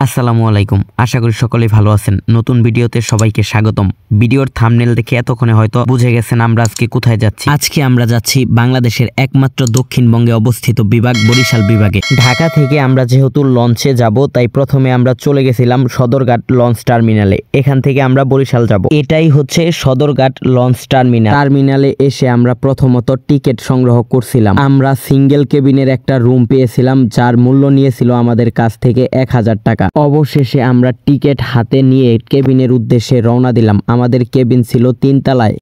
আসসালামু আলাইকুম। আশা করি সকলেই ভালো আছেন। নতুন ভিডিওতে সবাইকে স্বাগতম। ভিডিওর থাম্বনেল দেখে এতক্ষণে হয়তো বুঝে গেছেন আমরা আজকে কোথায় যাচ্ছি। আজকে আমরা যাচ্ছি বাংলাদেশের একমাত্র দক্ষিণবঙ্গে অবস্থিত বিভাগ বরিশাল বিভাগে। ঢাকা থেকে আমরা যেহেতু লঞ্চে যাব তাই প্রথমে আমরা চলে গেছিলাম সদরঘাট লঞ্চ টার্মিনালে। এখান থেকে আমরা বরিশাল যাব। এটাই হচ্ছে সদরঘাট লঞ্চ টার্মিনালে এসে আমরা প্রথমত টিকিট সংগ্রহ করছিলাম। আমরা সিঙ্গেল কেবিনের একটা রুম পেয়েছিলাম যার মূল্য নিয়েছিল আমাদের কাছ থেকে 1000 টাকা। অবশেষে আমরা টিকিট হাতে নিয়ে কেবিনের উদ্দেশ্যে রওনা দিলাম। আমাদের কেবিন ছিল 3 তলায়।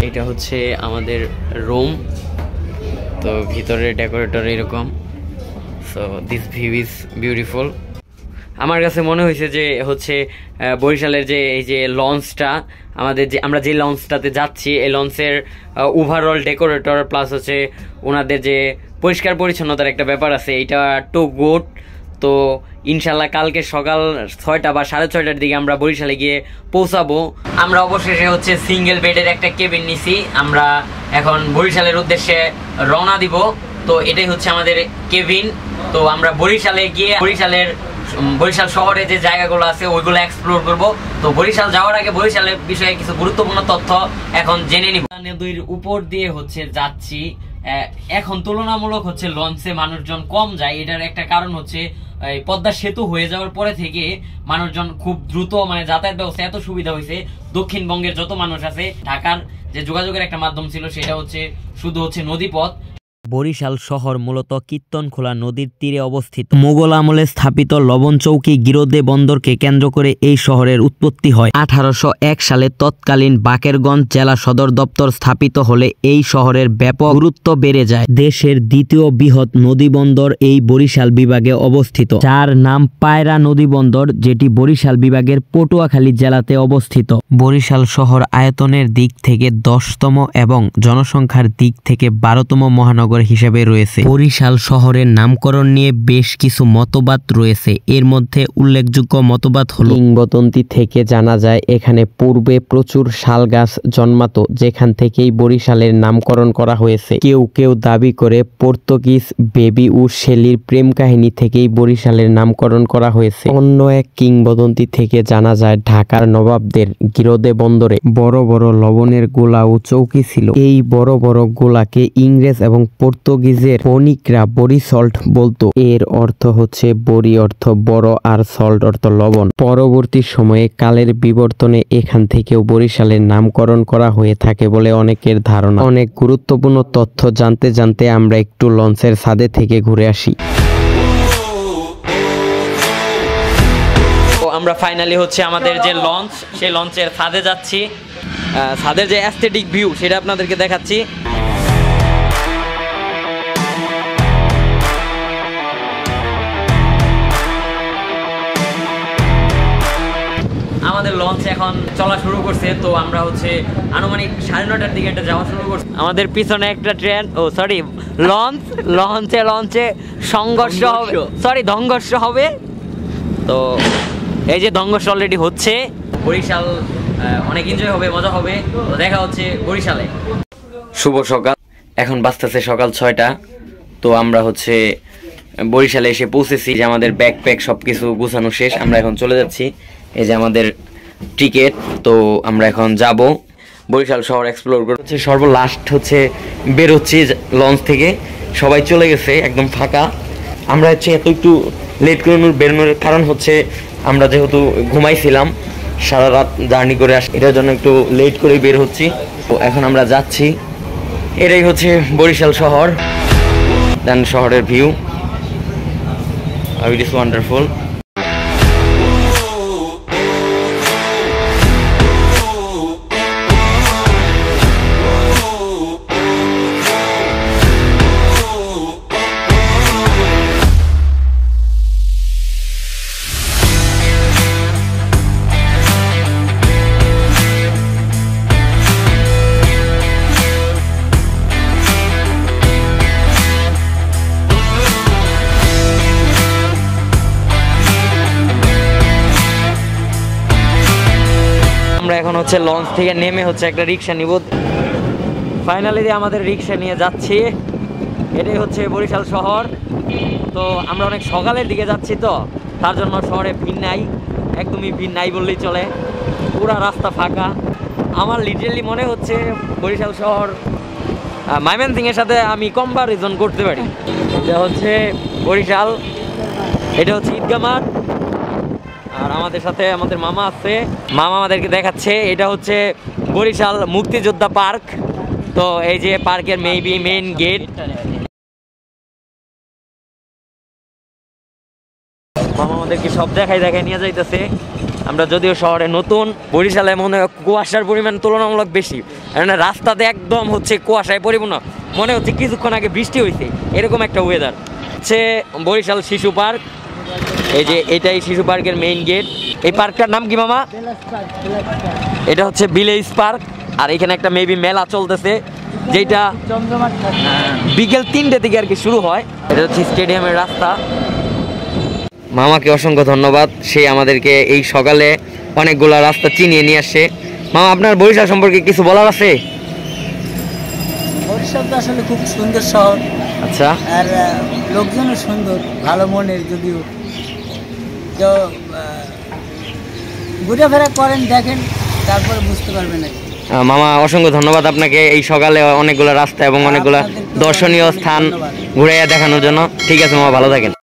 এটা হচ্ছে আমাদের রুম। তো ভিতরে ডেকোরেটর এরকম। So this view is beautiful. আমার কাছে মনে হয়েছে যে হচ্ছে বরিশালের যে এই যে লঞ্চটা আমরা যে লঞ্চটাতে যাচ্ছি এই লঞ্চের ওভারঅল ডেকোরেটর প্লাস হচ্ছে ওনাদের যে পরিষ্কার পরিচ্ছন্নতার একটা ব্যাপার আছে, এইটা টু গুড। তো ইনশাল্লাহ কালকে সকাল 6টা বা 6:30টার দিকে আমরা বরিশালে গিয়ে পৌঁছাবো। আমরা অবশেষে হচ্ছে সিঙ্গেল বেডের একটা কেবিন নিছি। আমরা এখন বরিশালের উদ্দেশ্যে রওনা দিব। তো এটাই হচ্ছে আমাদের কেবিন। তো আমরা বরিশালে গিয়ে বরিশাল শহরে যে জায়গাগুলো আছে ওইগুলো এক্সপ্লোর করব। তো বরিশাল যাওয়ার আগে বরিশালের বিষয়ে কিছু গুরুত্বপূর্ণ তথ্য এখন জেনে নিব। নদীর উপর দিয়ে হচ্ছে যাচ্ছি। এখন তুলনামূলক হচ্ছে লঞ্চে মানুষজন কম যায়। এটার একটা কারণ হচ্ছে পদ্মা সেতু হয়ে যাওয়ার পরে থেকে মানুষজন খুব দ্রুত যাতায়াত ব্যবস্থা এত সুবিধা হয়েছে। দক্ষিণবঙ্গের যত মানুষ আছে, ঢাকার যে যোগাযোগের একটা মাধ্যম ছিল সেটা হচ্ছে শুধু হচ্ছে নদীপথ। বরিশাল শহর মূলত কীর্তনখোলা নদীর তীরে অবস্থিত। মুঘল আমলে স্থাপিত লবণচৌকি গিরোদে বন্দরকে কেন্দ্র করে এই শহরের উৎপত্তি হয়। 1801 সালে তৎকালীন বাকেরগঞ্জ জেলা সদর দপ্তর স্থাপিত হলে এই শহরের ব্যাপক গুরুত্ব বেড়ে যায়। দেশের দ্বিতীয় বৃহৎ নদীবন্দর এই বরিশাল বিভাগে অবস্থিত, যার নাম পায়রা নদীবন্দর, যেটি বরিশাল বিভাগের পটুয়াখালী জেলাতে অবস্থিত। বরিশাল শহর আয়তনের দিক থেকে 10তম এবং জনসংখ্যার দিক থেকে 12তম মহানগর হিসেবে রয়েছে। বরিশাল শহরের নামকরণ নিয়ে বেশ কিছু মতবাদ রয়েছে। এর মধ্যে উল্লেখযোগ্য মতবাদ হলো, কিংবদন্তি থেকে জানা যায় এখানে পূর্বে প্রচুর শাল গাছ জন্মাতো, যেখান থেকেই বরিশালের নামকরণ করা হয়েছে। কেউ কেউ দাবি করে পর্তুগিজ বেবি ও শেলির প্রেম কাহিনী থেকেই বরিশালের নামকরণ করা হয়েছে। অন্য এক কিংবদন্তি থেকে জানা যায় ঢাকার নবাবদের গিরোদে বন্দরে বড় বড় লবণের গোলা ও চৌকি ছিল। এই বড় বড় গোলাকে ইংরেজ এবং পর্তুগিজের বণিকরা বরি সল্ট বলতো। এর অর্থ হচ্ছে বরি অর্থ বড় আর সল্ট অর্থ লবণ। পরবর্তী সময়ে কালের বিবর্তনে এখান থেকেও বরিশালের নামকরণ করা হয়ে থাকে বলে অনেকের ধারণা। অনেক গুরুত্বপূর্ণ তথ্য জানতে জানতে আমরা একটু লঞ্চের ছাদে থেকে ঘুরে আসি। আমরা ফাইনালি হচ্ছে আমাদের যে লঞ্চ, সেই লঞ্চের ছাদে যাচ্ছি। ছাদের যে অ্যাস্থেটিক ভিউ সেটা আপনাদেরকে দেখাচ্ছি। আমাদের লঞ্চ এখন চলা শুরু করছে। তো আমরা হচ্ছে আনুমানিক 9:30টার দিকে একটা যাওয়া শুরু করছি। আমাদের পিছনে একটা ট্রেন লঞ্চে সংঘর্ষ হবে, ধ্বংস হবে। তো এই যে ধ্বংস অলরেডি হচ্ছে। বরিশাল অনেক এনজয় হবে, মজা হবে। তো দেখা হচ্ছে বরিশালে। শুভ সকাল। এখন বাজতেছে সকাল 6টা। তো আমরা হচ্ছে বরিশালে এসে পৌঁছেছি। যে আমাদের ব্যাকপ্যাক সবকিছু গুছানো শেষ। আমরা এখন চলে যাচ্ছি। এই যে আমাদের টিকিট। তো আমরা এখন যাব বরিশাল শহর এক্সপ্লোর করে। হচ্ছে সর্বলাস্ট হচ্ছে বের হচ্ছি লঞ্চ থেকে। সবাই চলে গেছে, একদম ফাঁকা। আমরা হচ্ছে একটু লেট করে বেরোনোর কারণ হচ্ছে আমরা যেহেতু ঘুমাইছিলাম, সারা রাত জার্নি করে আসি, এটার জন্য একটু লেট করে বের হচ্ছি। তো এখন আমরা যাচ্ছি। এটাই হচ্ছে বরিশাল শহর। দেন শহরের ভিউ, ইট ইজ ওয়ান্ডারফুল। হচ্ছে লঞ্চ থেকে নেমে হচ্ছে একটা রিক্সা নিব। ফাইনালি আমাদের রিক্সা নিয়ে যাচ্ছি। এটাই হচ্ছে বরিশাল শহর। তো আমরা অনেক সকালের দিকে যাচ্ছি, তো তার জন্য শহরে ভিড় নাই, একদমই ভিড় নাই বললেই চলে। পুরা রাস্তা ফাঁকা। আমার লিটারেলি মনে হচ্ছে বরিশাল শহর ময়মনসিংহের সাথে আমি কম্পারিজন করতে পারি। এটা হচ্ছে বরিশাল, এটা হচ্ছে ঈদগাহ মাঠ। আর আমাদের সাথে আমাদের মামা আছে, মামা আমাদেরকে দেখাচ্ছে এটা হচ্ছে বরিশাল মুক্তিযোদ্ধা পার্ক। তো এই যে পার্কের মেইন গেট। মামা আমাদেরকে সব দেখাই নিয়ে যাইতেছে। আমরা যদিও শহরে নতুন, বরিশালে মনে হয় কুয়াশার পরিমাণ তুলনামূলক বেশি, কারণ রাস্তাতে একদম হচ্ছে কুয়াশায় পরিপূর্ণ, মনে হচ্ছে কিছুক্ষণ আগে বৃষ্টি হয়েছে, এরকম একটা ওয়েদার। হচ্ছে বরিশাল শিশু পার্ক। এই যে এটাই শিশু পার্কের মেইন গেট। এই পার্কটার নাম কি মামা? এটা হচ্ছে ভিলেজ পার্ক। আর এখানে একটা মেবি মেলা চলতেছে, যেটা বিকেল 3টে থেকে আর কি শুরু হয়। এটা হচ্ছে স্টেডিয়ামের রাস্তা। মামাকে অসংখ্য ধন্যবাদ, সে আমাদেরকে এই সকালে অনেকগুলা রাস্তা চিনিয়ে নিয়ে আসছে। মামা, আপনার বরিশাল সম্পর্কে কিছু বলার আছে? বরিশাল তো আসলে খুব সুন্দর শহর। আচ্ছা। আর লোকজনও সুন্দর, ভালো মনের, যদিও তো ঘুরেফেরা করেন, দেখেন, তারপরে বুঝতে পারবেন আর কি। মামা অসংখ্য ধন্যবাদ আপনাকে এই সকালে অনেকগুলো রাস্তা এবং অনেকগুলো দর্শনীয় স্থান ঘুরে দেখানোর জন্য। ঠিক আছে মামা, ভালো থাকেন।